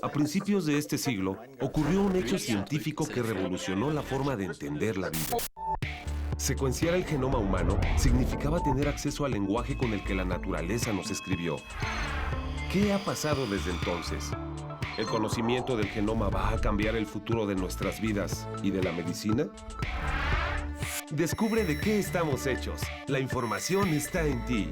A principios de este siglo, ocurrió un hecho científico que revolucionó la forma de entender la vida. Secuenciar el genoma humano significaba tener acceso al lenguaje con el que la naturaleza nos escribió. ¿Qué ha pasado desde entonces? ¿El conocimiento del genoma va a cambiar el futuro de nuestras vidas y de la medicina? Descubre de qué estamos hechos. La información está en ti.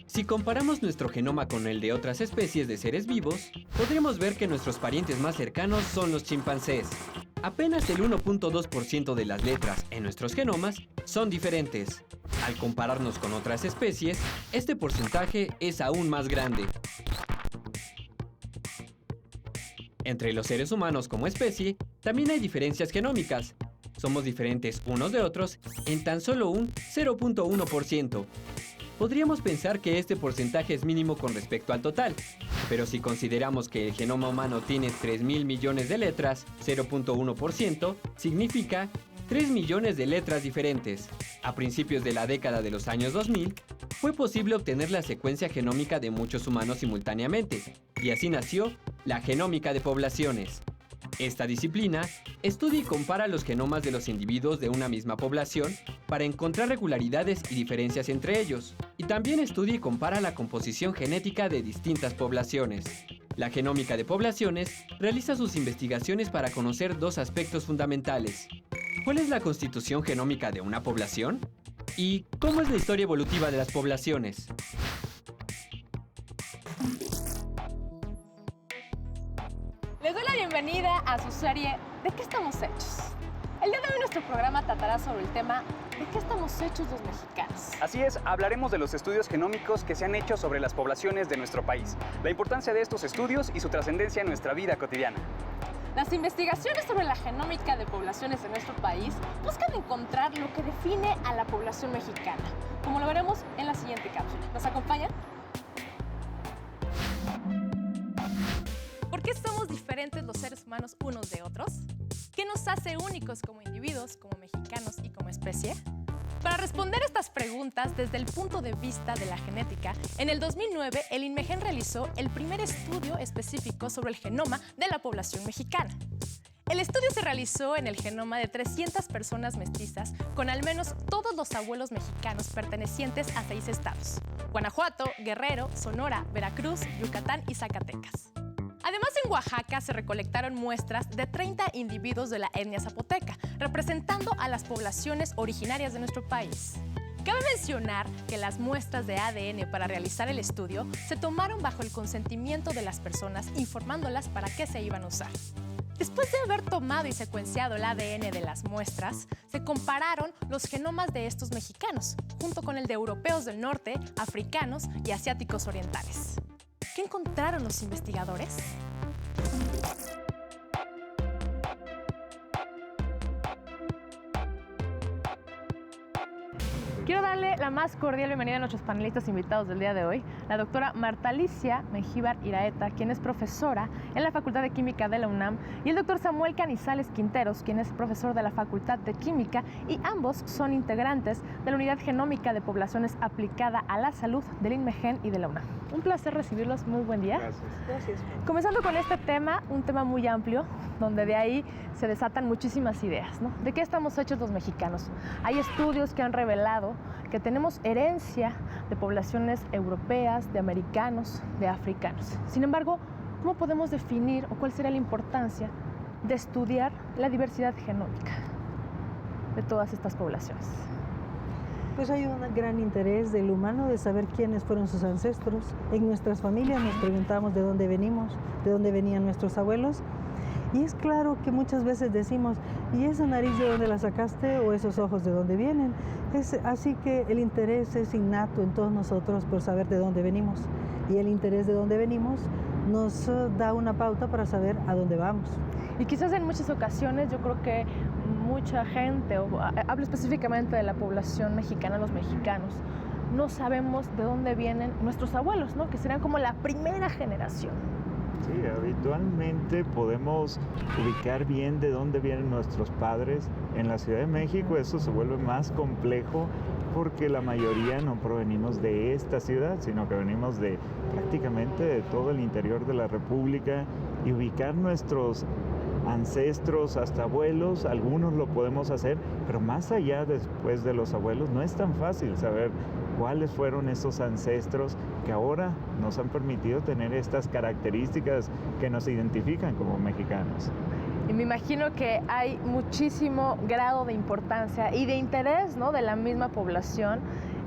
Si comparamos nuestro genoma con el de otras especies de seres vivos, podremos ver que nuestros parientes más cercanos son los chimpancés. Apenas el 1.2% de las letras en nuestros genomas son diferentes. Al compararnos con otras especies, este porcentaje es aún más grande. Entre los seres humanos como especie, también hay diferencias genómicas. Somos diferentes unos de otros en tan solo un 0.1%. Podríamos pensar que este porcentaje es mínimo con respecto al total, pero si consideramos que el genoma humano tiene 3.000 millones de letras, 0.1% significa 3 millones de letras diferentes. A principios de la década de los años 2000, fue posible obtener la secuencia genómica de muchos humanos simultáneamente, y así nació la genómica de poblaciones. Esta disciplina estudia y compara los genomas de los individuos de una misma población para encontrar regularidades y diferencias entre ellos, y también estudia y compara la composición genética de distintas poblaciones. La genómica de poblaciones realiza sus investigaciones para conocer dos aspectos fundamentales. ¿Cuál es la constitución genómica de una población? ¿Y cómo es la historia evolutiva de las poblaciones? Les doy la bienvenida a su serie ¿De qué estamos hechos? El día de hoy nuestro programa tratará sobre el tema ¿de qué estamos hechos los mexicanos? Así es, hablaremos de los estudios genómicos que se han hecho sobre las poblaciones de nuestro país, la importancia de estos estudios y su trascendencia en nuestra vida cotidiana. Las investigaciones sobre la genómica de poblaciones en nuestro país buscan encontrar lo que define a la población mexicana, como lo veremos en la siguiente cápsula. ¿Nos acompañan? ¿Por qué somos diferentes los seres humanos unos de otros? ¿Qué nos hace únicos como individuos, como mexicanos y como especie? Para responder estas preguntas desde el punto de vista de la genética, en el 2009 el INMEGEN realizó el primer estudio específico sobre el genoma de la población mexicana. El estudio se realizó en el genoma de 300 personas mestizas con al menos todos los abuelos mexicanos pertenecientes a 6 estados: Guanajuato, Guerrero, Sonora, Veracruz, Yucatán y Zacatecas. Además, en Oaxaca se recolectaron muestras de 30 individuos de la etnia zapoteca, representando a las poblaciones originarias de nuestro país. Cabe mencionar que las muestras de ADN para realizar el estudio se tomaron bajo el consentimiento de las personas, informándolas para qué se iban a usar. Después de haber tomado y secuenciado el ADN de las muestras, se compararon los genomas de estos mexicanos, junto con el de europeos del norte, africanos y asiáticos orientales. ¿Qué encontraron los investigadores? Quiero darle la más cordial bienvenida a nuestros panelistas invitados del día de hoy, la doctora Marta Alicia Mengíbar Iraeta, quien es profesora en la Facultad de Química de la UNAM, y el doctor Samuel Canizales Quinteros, quien es profesor de la Facultad de Química, y ambos son integrantes de la Unidad Genómica de Poblaciones aplicada a la salud del INMEGEN y de la UNAM. Un placer recibirlos, muy buen día. Gracias. Comenzando con este tema, un tema muy amplio, donde de ahí se desatan muchísimas ideas, ¿no? ¿De qué estamos hechos los mexicanos? Hay estudios que han revelado que tenemos herencia de poblaciones europeas, de americanos, de africanos. Sin embargo, ¿cómo podemos definir o cuál sería la importancia de estudiar la diversidad genómica de todas estas poblaciones? Pues hay un gran interés del humano de saber quiénes fueron sus ancestros. En nuestras familias nos preguntamos de dónde venimos, de dónde venían nuestros abuelos. Y es claro que muchas veces decimos, ¿y esa nariz de dónde la sacaste o esos ojos de dónde vienen? Así que el interés es innato en todos nosotros por saber de dónde venimos. Y el interés de dónde venimos nos da una pauta para saber a dónde vamos. Y quizás en muchas ocasiones yo creo que mucha gente, o hablo específicamente de la población mexicana, los mexicanos, no sabemos de dónde vienen nuestros abuelos, ¿no? Que serían como la primera generación. Sí, habitualmente podemos ubicar bien de dónde vienen nuestros padres. En la Ciudad de México eso se vuelve más complejo porque la mayoría no provenimos de esta ciudad, sino que venimos de prácticamente de todo el interior de la República, y ubicar nuestros ancestros hasta abuelos, algunos lo podemos hacer, pero más allá después de los abuelos no es tan fácil saber cuáles fueron esos ancestros que ahora nos han permitido tener estas características que nos identifican como mexicanos. Y me imagino que hay muchísimo grado de importancia y de interés, ¿no?, de la misma población,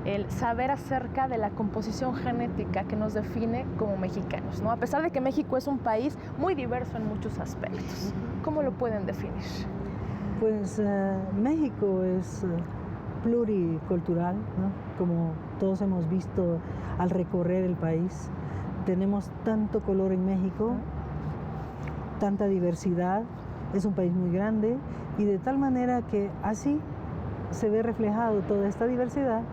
el saber acerca de la composición genética que nos define como mexicanos, ¿no? A pesar de que México es un país muy diverso en muchos aspectos. ¿Cómo lo pueden definir? Pues México es pluricultural, ¿no? Como todos hemos visto al recorrer el país. Tenemos tanto color en México, tanta diversidad, es un país muy grande, y de tal manera que así se ve reflejado toda esta diversidad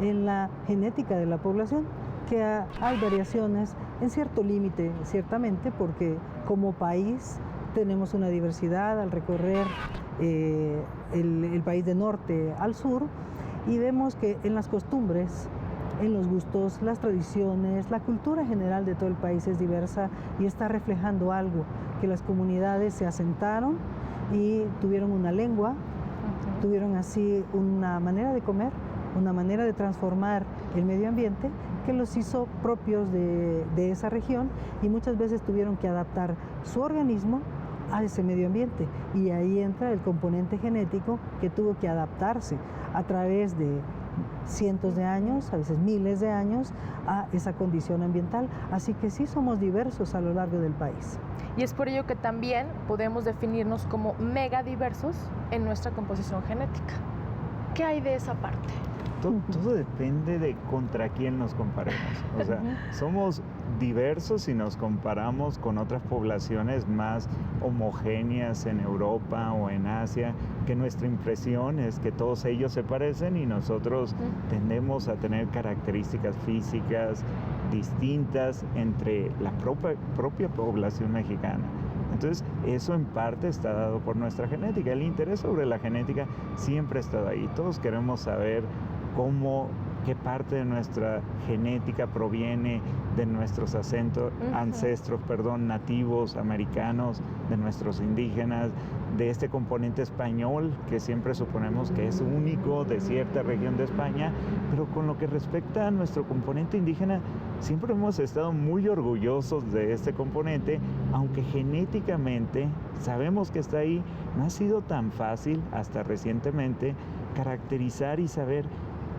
en la genética de la población, que hay variaciones en cierto límite, ciertamente, porque como país tenemos una diversidad al recorrer el país de norte al sur, y vemos que en las costumbres, en los gustos, las tradiciones, la cultura general de todo el país es diversa y está reflejando algo, que las comunidades se asentaron y tuvieron una lengua, tuvieron así una manera de comer, una manera de transformar el medio ambiente que los hizo propios de esa región, y muchas veces tuvieron que adaptar su organismo a ese medio ambiente, y ahí entra el componente genético que tuvo que adaptarse a través de cientos de años, a veces miles de años, a esa condición ambiental. Así que sí somos diversos a lo largo del país. Y es por ello que también podemos definirnos como megadiversos en nuestra composición genética. ¿Qué hay de esa parte? Todo depende de contra quién nos comparemos. O sea, somos diversos si nos comparamos con otras poblaciones más homogéneas en Europa o en Asia, que nuestra impresión es que todos ellos se parecen y nosotros tendemos a tener características físicas distintas entre la propia población mexicana. Entonces, eso en parte está dado por nuestra genética. El interés sobre la genética siempre ha estado ahí. Todos queremos saber qué parte de nuestra genética proviene de nuestros ancestros nativos americanos, de nuestros indígenas, de este componente español que siempre suponemos que es único de cierta región de España, pero con lo que respecta a nuestro componente indígena, siempre hemos estado muy orgullosos de este componente, aunque genéticamente sabemos que está ahí. No ha sido tan fácil hasta recientemente caracterizar y saber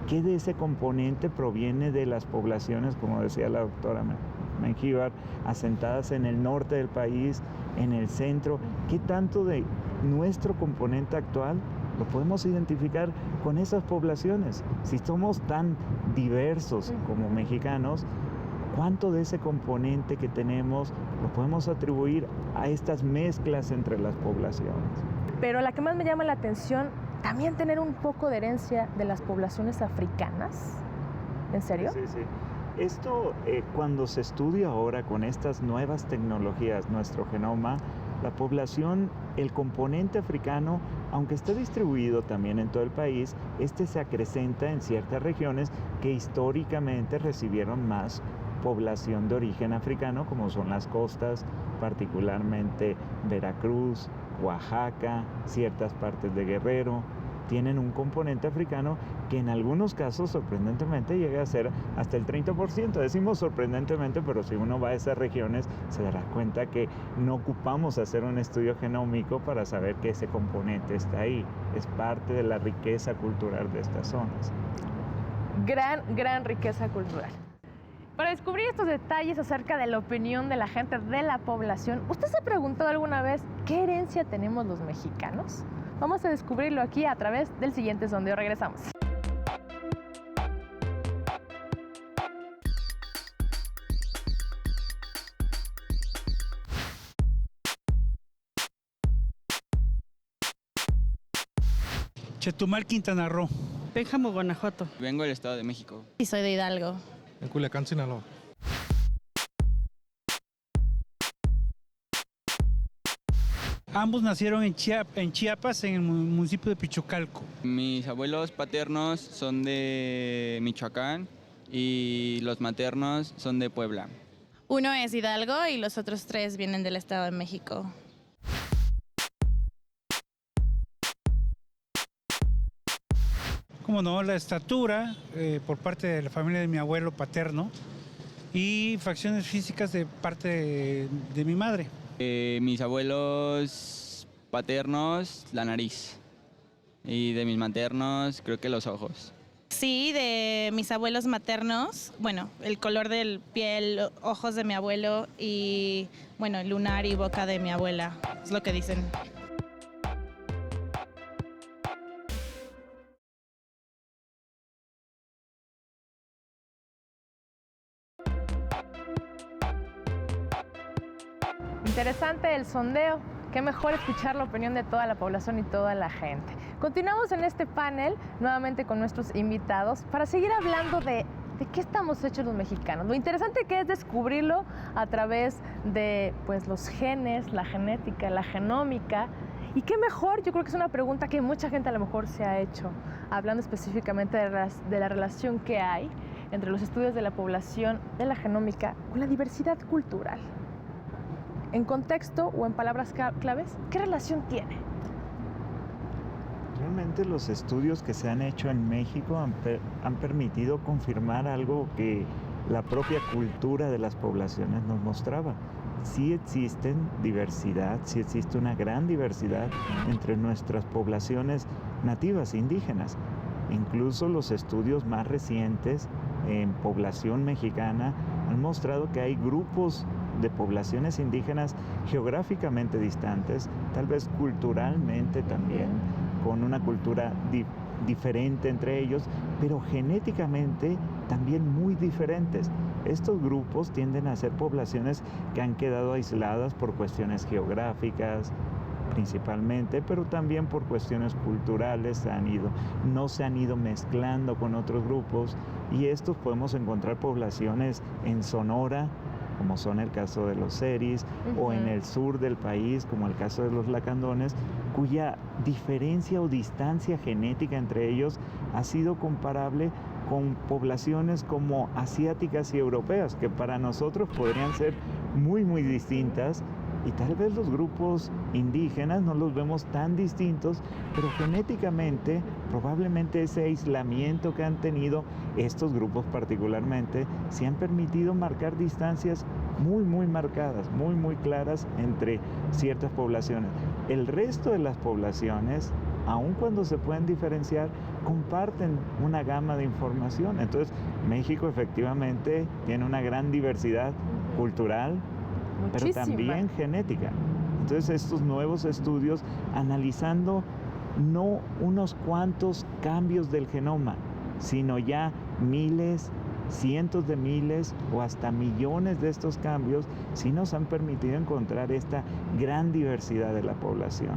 qué de ese componente proviene de las poblaciones, como decía la doctora Mengíbar, asentadas en el norte del país, en el centro. ¿Qué tanto de nuestro componente actual lo podemos identificar con esas poblaciones? Si somos tan diversos como mexicanos, ¿cuánto de ese componente que tenemos lo podemos atribuir a estas mezclas entre las poblaciones? Pero la que más me llama la atención, también tener un poco de herencia de las poblaciones africanas. ¿En serio? Sí, sí. Esto, cuando se estudia ahora con estas nuevas tecnologías nuestro genoma, la población, el componente africano, aunque está distribuido también en todo el país, se acrecenta en ciertas regiones que históricamente recibieron más población de origen africano, como son las costas, particularmente Veracruz, Oaxaca, ciertas partes de Guerrero. Tienen un componente africano que en algunos casos sorprendentemente llega a ser hasta el 30%. Decimos sorprendentemente, pero si uno va a esas regiones se dará cuenta que no ocupamos hacer un estudio genómico para saber que ese componente está ahí. Es parte de la riqueza cultural de estas zonas. Gran riqueza cultural. Para descubrir estos detalles acerca de la opinión de la gente de la población, ¿usted se ha preguntado alguna vez qué herencia tenemos los mexicanos? Vamos a descubrirlo aquí a través del siguiente sondeo. Regresamos. Chetumal, Quintana Roo. Pénjamo, Guanajuato. Vengo del Estado de México. Y soy de Hidalgo. En Culiacán, Sinaloa. Ambos nacieron en Chiapas, en el municipio de Pichucalco. Mis abuelos paternos son de Michoacán y los maternos son de Puebla. Uno es Hidalgo y los otros 3 vienen del Estado de México. Como no, la estatura por parte de la familia de mi abuelo paterno y facciones físicas de parte de mi madre. Mis abuelos paternos, la nariz. Y de mis maternos, creo que los ojos. Sí, de mis abuelos maternos, bueno, el color del piel, ojos de mi abuelo y, bueno, el lunar y boca de mi abuela, es lo que dicen. Interesante el sondeo. Qué mejor escuchar la opinión de toda la población y toda la gente. Continuamos en este panel nuevamente con nuestros invitados para seguir hablando de qué estamos hechos los mexicanos. Lo interesante que es descubrirlo a través de pues, los genes, la genética, la genómica. Y qué mejor, yo creo que es una pregunta que mucha gente a lo mejor se ha hecho, hablando específicamente de la relación que hay entre los estudios de la población, de la genómica, con la diversidad cultural. En contexto o en palabras claves, ¿qué relación tiene? Realmente los estudios que se han hecho en México han permitido confirmar algo que la propia cultura de las poblaciones nos mostraba. Sí existen diversidad, sí existe una gran diversidad entre nuestras poblaciones nativas indígenas. Incluso los estudios más recientes en población mexicana han mostrado que hay grupos de poblaciones indígenas geográficamente distantes, tal vez culturalmente también, con una cultura diferente entre ellos, pero genéticamente también muy diferentes. Estos grupos tienden a ser poblaciones que han quedado aisladas por cuestiones geográficas, principalmente, pero también por cuestiones culturales no se han ido mezclando con otros grupos, y estos podemos encontrar poblaciones en Sonora, como son el caso de los seris, o en el sur del país, como el caso de los lacandones, cuya diferencia o distancia genética entre ellos ha sido comparable con poblaciones como asiáticas y europeas, que para nosotros podrían ser muy, muy distintas, y tal vez los grupos indígenas no los vemos tan distintos, pero genéticamente probablemente ese aislamiento que han tenido estos grupos particularmente se han permitido marcar distancias muy, muy marcadas, muy, muy claras entre ciertas poblaciones. El resto de las poblaciones, aun cuando se pueden diferenciar, comparten una gama de información. Entonces, México efectivamente tiene una gran diversidad cultural, pero también genética. Entonces, estos nuevos estudios analizando no unos cuantos cambios del genoma, sino ya miles, cientos de miles o hasta millones de estos cambios, sí nos han permitido encontrar esta gran diversidad de la población.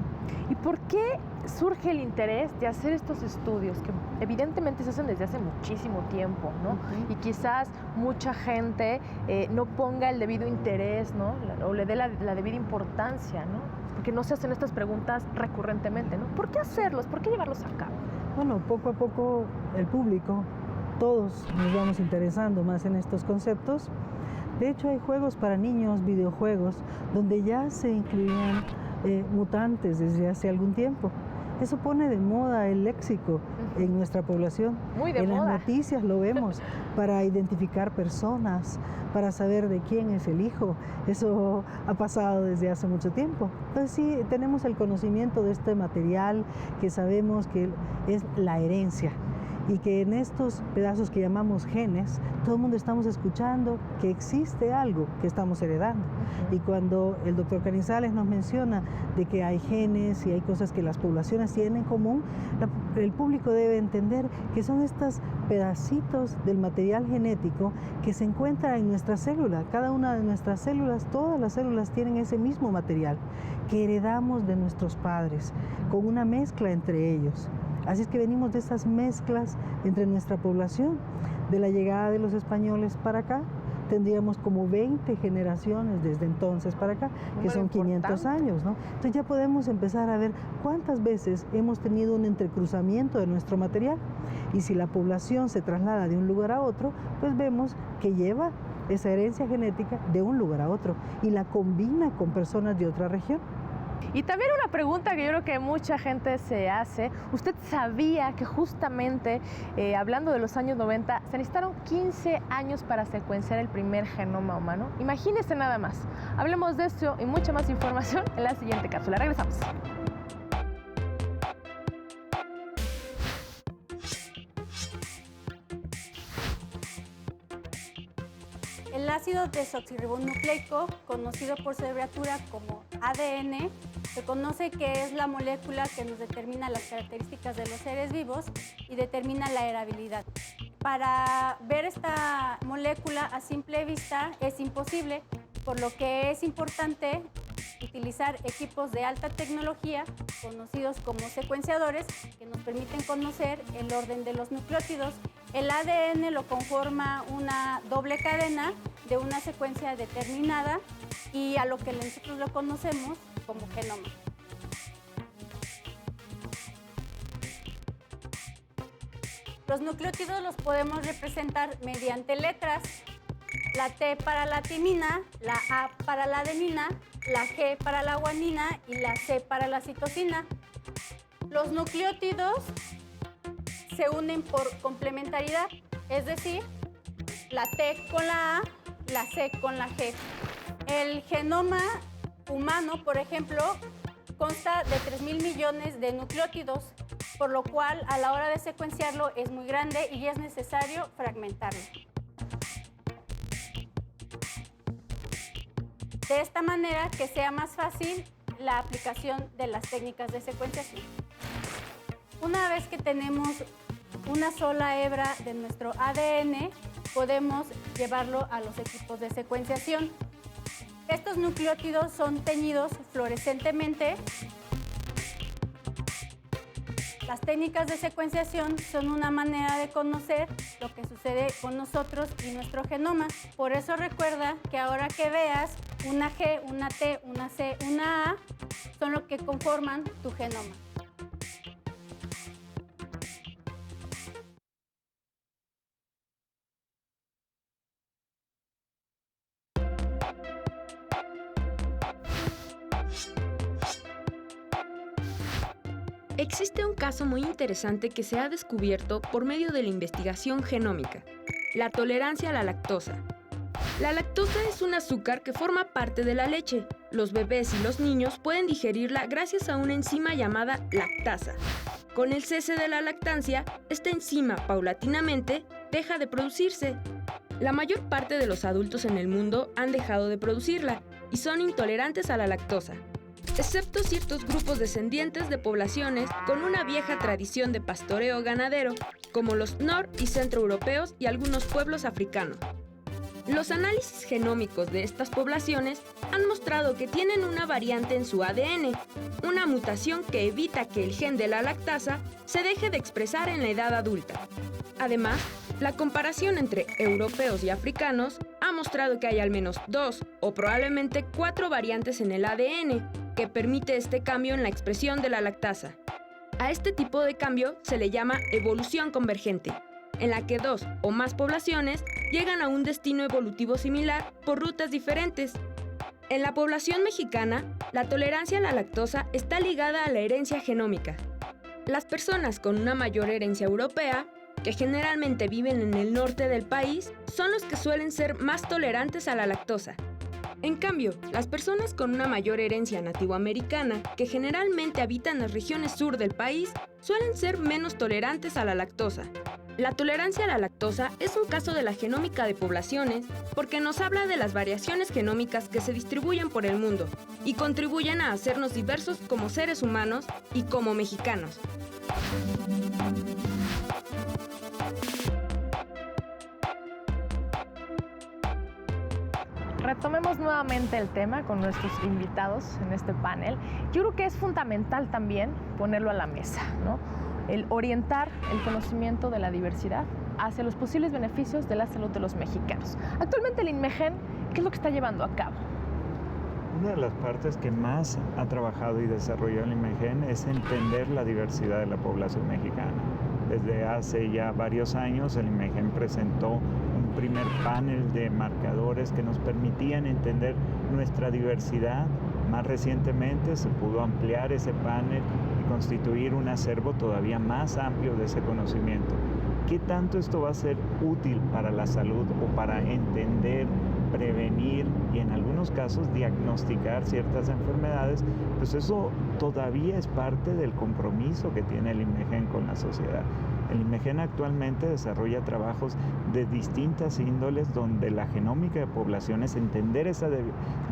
¿Y por qué surge el interés de hacer estos estudios que evidentemente se hacen desde hace muchísimo tiempo, ¿no? Y quizás mucha gente no ponga el debido interés, ¿no? O le dé la debida importancia, ¿no? Porque no se hacen estas preguntas recurrentemente, ¿no? ¿Por qué hacerlos? ¿Por qué llevarlos a cabo? Bueno, poco a poco el público, todos nos vamos interesando más en estos conceptos. De hecho, hay juegos para niños, videojuegos, donde ya se incluían mutantes desde hace algún tiempo. Eso pone de moda el léxico en nuestra población. Muy de moda. En las noticias lo vemos, para identificar personas, para saber de quién es el hijo. Eso ha pasado desde hace mucho tiempo. Entonces sí, tenemos el conocimiento de este material, que sabemos que es la herencia, y que en estos pedazos que llamamos genes, todo el mundo estamos escuchando que existe algo que estamos heredando. Y cuando el doctor Canizales nos menciona de que hay genes y hay cosas que las poblaciones tienen en común, el público debe entender que son estos pedacitos del material genético que se encuentra en nuestra célula. Cada una de nuestras células, todas las células tienen ese mismo material que heredamos de nuestros padres, con una mezcla entre ellos. Así es que venimos de esas mezclas entre nuestra población, de la llegada de los españoles para acá, tendríamos como 20 generaciones desde entonces para acá, que son 500 años, ¿no? Entonces ya podemos empezar a ver cuántas veces hemos tenido un entrecruzamiento de nuestro material, y si la población se traslada de un lugar a otro, pues vemos que lleva esa herencia genética de un lugar a otro y la combina con personas de otra región. Y también una pregunta que yo creo que mucha gente se hace. ¿Usted sabía que justamente, hablando de los años 90, se necesitaron 15 años para secuenciar el primer genoma humano? Imagínese nada más. Hablemos de esto y mucha más información en la siguiente cápsula. Regresamos. El ácido desoxirribonucleico, conocido por su abreviatura como ADN, se conoce que es la molécula que nos determina las características de los seres vivos y determina la heredabilidad. Para ver esta molécula a simple vista es imposible, por lo que es importante utilizar equipos de alta tecnología, conocidos como secuenciadores, que nos permiten conocer el orden de los nucleótidos. El ADN lo conforma una doble cadena de una secuencia determinada y a lo que nosotros lo conocemos como genoma. Los nucleótidos los podemos representar mediante letras. La T para la timina, la A para la adenina, la G para la guanina y la C para la citosina. Los nucleótidos se unen por complementariedad, es decir, la T con la A, la C con la G. El genoma humano, por ejemplo, consta de 3.000 millones de nucleótidos, por lo cual a la hora de secuenciarlo es muy grande y es necesario fragmentarlo. De esta manera que sea más fácil la aplicación de las técnicas de secuenciación. Una vez que tenemos una sola hebra de nuestro ADN, podemos llevarlo a los equipos de secuenciación. Estos nucleótidos son teñidos fluorescentemente. Las técnicas de secuenciación son una manera de conocer lo que sucede con nosotros y nuestro genoma. Por eso recuerda que ahora que veas una G, una T, una C, una A, son lo que conforman tu genoma. Existe un caso muy interesante que se ha descubierto por medio de la investigación genómica: la tolerancia a la lactosa. La lactosa es un azúcar que forma parte de la leche. Los bebés y los niños pueden digerirla gracias a una enzima llamada lactasa. Con el cese de la lactancia, esta enzima paulatinamente deja de producirse. La mayor parte de los adultos en el mundo han dejado de producirla y son intolerantes a la lactosa, excepto ciertos grupos descendientes de poblaciones con una vieja tradición de pastoreo ganadero, como los nor- y centroeuropeos y algunos pueblos africanos. Los análisis genómicos de estas poblaciones han mostrado que tienen una variante en su ADN, una mutación que evita que el gen de la lactasa se deje de expresar en la edad adulta. Además, la comparación entre europeos y africanos ha mostrado que hay al menos 2 o probablemente 4 variantes en el ADN que permite este cambio en la expresión de la lactasa. A este tipo de cambio se le llama evolución convergente, en la que 2 o más poblaciones llegan a un destino evolutivo similar por rutas diferentes. En la población mexicana, la tolerancia a la lactosa está ligada a la herencia genómica. Las personas con una mayor herencia europea, que generalmente viven en el norte del país, son los que suelen ser más tolerantes a la lactosa. En cambio, las personas con una mayor herencia nativoamericana, que generalmente habitan las regiones sur del país, suelen ser menos tolerantes a la lactosa. La tolerancia a la lactosa es un caso de la genómica de poblaciones porque nos habla de las variaciones genómicas que se distribuyen por el mundo y contribuyen a hacernos diversos como seres humanos y como mexicanos. Retomemos nuevamente el tema con nuestros invitados en este panel. Yo creo que es fundamental también ponerlo a la mesa, ¿no? el orientar el conocimiento de la diversidad hacia los posibles beneficios de la salud de los mexicanos. Actualmente el INMEGEN, ¿qué es lo que está llevando a cabo? Una de las partes que más ha trabajado y desarrollado el INMEGEN es entender la diversidad de la población mexicana. Desde hace ya varios años el INMEGEN presentó un primer panel de marcadores que nos permitían entender nuestra diversidad. Más recientemente se pudo ampliar ese panel y constituir un acervo todavía más amplio de ese conocimiento. ¿Qué tanto esto va a ser útil para la salud o para entender, prevenir y en algunos casos diagnosticar ciertas enfermedades? Pues eso todavía es parte del compromiso que tiene el INMEGEN con la sociedad. El INMEGEN actualmente desarrolla trabajos de distintas índoles donde la genómica de poblaciones, entender esa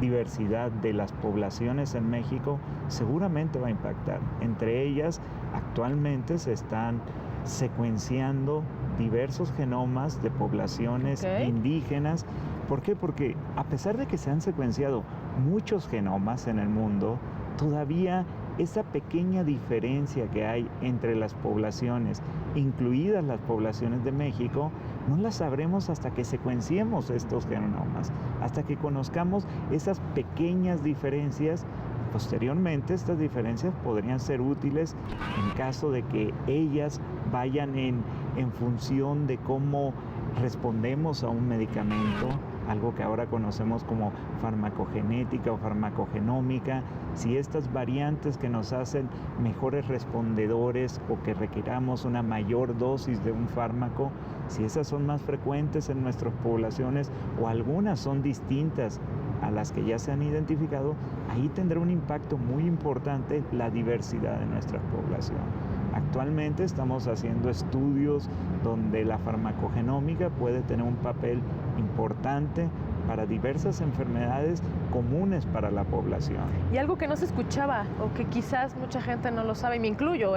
diversidad de las poblaciones en México, seguramente va a impactar. Entre ellas, actualmente se están secuenciando diversos genomas de poblaciones indígenas. ¿Por qué? Porque a pesar de que se han secuenciado muchos genomas en el mundo, todavía esa pequeña diferencia que hay entre las poblaciones, incluidas las poblaciones de México, no las sabremos hasta que secuenciemos estos genomas, hasta que conozcamos esas pequeñas diferencias. Posteriormente, estas diferencias podrían ser útiles en caso de que ellas vayan en función de cómo respondemos a un medicamento, algo que ahora conocemos como farmacogenética o farmacogenómica. Si estas variantes que nos hacen mejores respondedores o que requiramos una mayor dosis de un fármaco, si esas son más frecuentes en nuestras poblaciones o algunas son distintas a las que ya se han identificado, ahí tendrá un impacto muy importante la diversidad de nuestra población. Actualmente estamos haciendo estudios donde la farmacogenómica puede tener un papel importante para diversas enfermedades comunes para la población. Y algo que no se escuchaba o que quizás mucha gente no lo sabe, y me incluyo,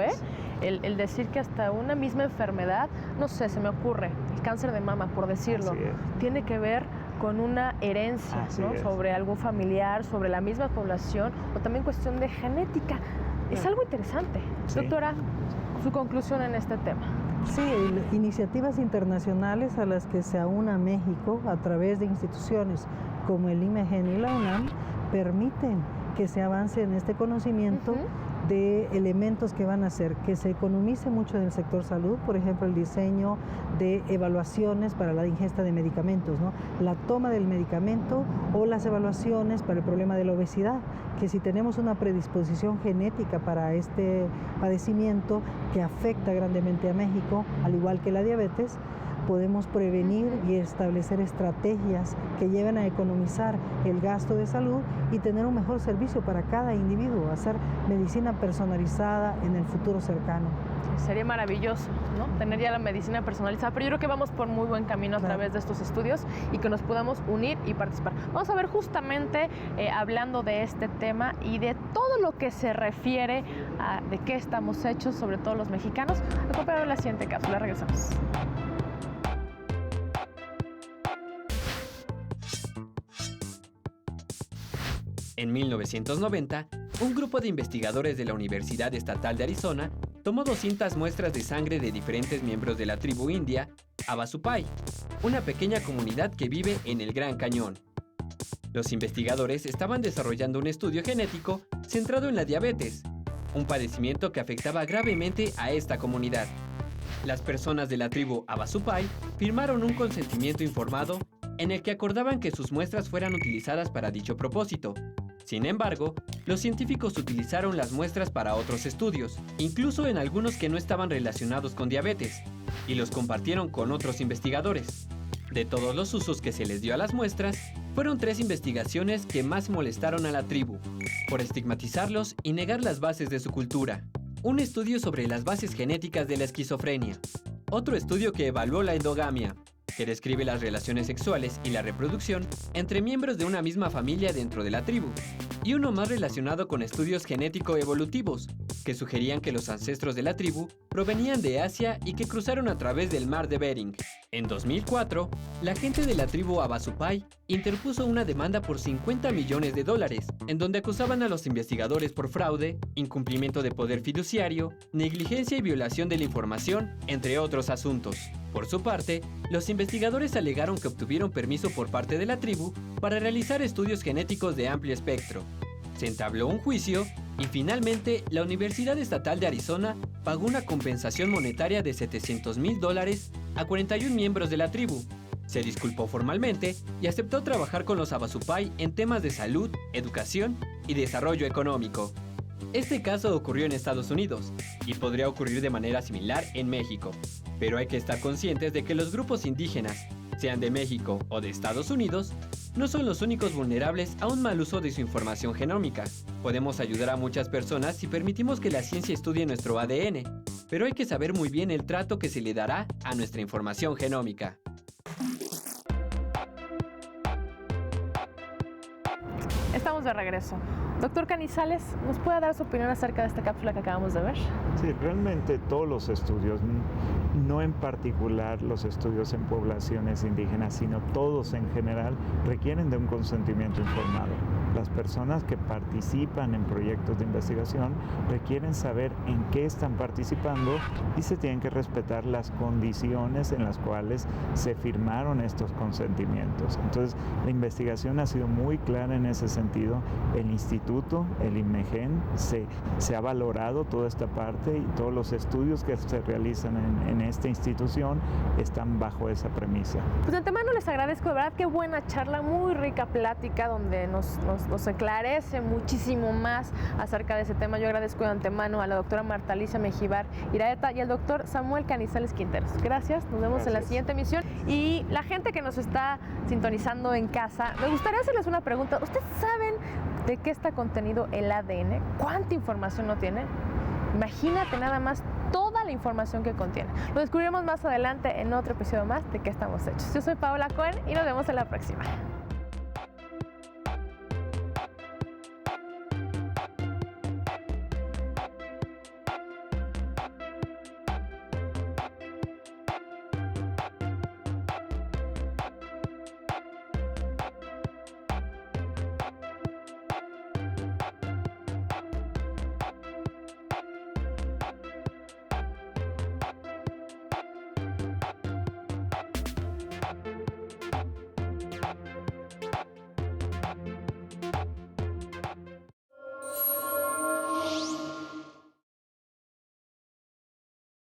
el decir que hasta una misma enfermedad, no sé, se me ocurre, el cáncer de mama, por decirlo, tiene que ver con una herencia, ¿no? Sobre algún familiar, sobre la misma población o también cuestión de genética. Es algo interesante. Sí. Doctora, su conclusión en este tema. Sí, iniciativas internacionales a las que se aúna México a través de instituciones como el INMEGEN y la UNAM permiten que se avance en este conocimiento de elementos que van a hacer que se economice mucho en el sector salud, por ejemplo, el diseño de evaluaciones para la ingesta de medicamentos, ¿no? La toma del medicamento o las evaluaciones para el problema de la obesidad, que si tenemos una predisposición genética para este padecimiento que afecta grandemente a México, al igual que la diabetes, podemos prevenir y establecer estrategias que lleven a economizar el gasto de salud y tener un mejor servicio para cada individuo, hacer medicina personalizada en el futuro cercano. Sería maravilloso, ¿no? Tener ya la medicina personalizada, pero yo creo que vamos por muy buen camino a través de estos estudios y que nos podamos unir y participar. Vamos a ver justamente hablando de este tema y de todo lo que se refiere a de qué estamos hechos, sobre todo los mexicanos. Acompáñanos en la siguiente cápsula, regresamos. En 1990, un grupo de investigadores de la Universidad Estatal de Arizona tomó 200 muestras de sangre de diferentes miembros de la tribu india Havasupai, una pequeña comunidad que vive en el Gran Cañón. Los investigadores estaban desarrollando un estudio genético centrado en la diabetes, un padecimiento que afectaba gravemente a esta comunidad. Las personas de la tribu Havasupai firmaron un consentimiento informado en el que acordaban que sus muestras fueran utilizadas para dicho propósito. Sin embargo, los científicos utilizaron las muestras para otros estudios, incluso en algunos que no estaban relacionados con diabetes, y los compartieron con otros investigadores. De todos los usos que se les dio a las muestras, fueron 3 investigaciones que más molestaron a la tribu, por estigmatizarlos y negar las bases de su cultura. Un estudio sobre las bases genéticas de la esquizofrenia. Otro estudio que evaluó la endogamia, que describe las relaciones sexuales y la reproducción entre miembros de una misma familia dentro de la tribu, y uno más relacionado con estudios genético-evolutivos, que sugerían que los ancestros de la tribu provenían de Asia y que cruzaron a través del mar de Bering. En 2004, la gente de la tribu Havasupai interpuso una demanda por $50 millones, en donde acusaban a los investigadores por fraude, incumplimiento de poder fiduciario, negligencia y violación de la información, entre otros asuntos. Por su parte, los investigadores alegaron que obtuvieron permiso por parte de la tribu para realizar estudios genéticos de amplio espectro. Se entabló un juicio y finalmente la Universidad Estatal de Arizona pagó una compensación monetaria de $700,000 a 41 miembros de la tribu. Se disculpó formalmente y aceptó trabajar con los Havasupai en temas de salud, educación y desarrollo económico. Este caso ocurrió en Estados Unidos y podría ocurrir de manera similar en México, pero hay que estar conscientes de que los grupos indígenas, sean de México o de Estados Unidos, no son los únicos vulnerables a un mal uso de su información genómica. Podemos ayudar a muchas personas si permitimos que la ciencia estudie nuestro ADN, pero hay que saber muy bien el trato que se le dará a nuestra información genómica. Estamos de regreso. Doctor Canizales, ¿nos puede dar su opinión acerca de esta cápsula que acabamos de ver? Sí, realmente todos los estudios, no en particular los estudios en poblaciones indígenas, sino todos en general, requieren de un consentimiento informado. Las personas que participan en proyectos de investigación requieren saber en qué están participando y se tienen que respetar las condiciones en las cuales se firmaron estos consentimientos. Entonces, la investigación ha sido muy clara en ese sentido. El instituto, el INMEGEN, se ha valorado toda esta parte y todos los estudios que se realizan en esta institución están bajo esa premisa. Pues de antemano les agradezco, de verdad, qué buena charla, muy rica plática donde nos aclarece muchísimo más acerca de ese tema. Yo agradezco de antemano a la doctora Marta Alicia Mejíbar Iraeta y al doctor Samuel Canizales Quinteros. Gracias, nos vemos en la siguiente emisión. Y la gente que nos está sintonizando en casa, me gustaría hacerles una pregunta. ¿Ustedes saben de qué está contenido el ADN? ¿Cuánta información no tiene? Imagínate nada más toda la información que contiene. Lo descubriremos más adelante en otro episodio más de ¿Qué estamos hechos? Yo soy Paola Cohen y nos vemos en la próxima.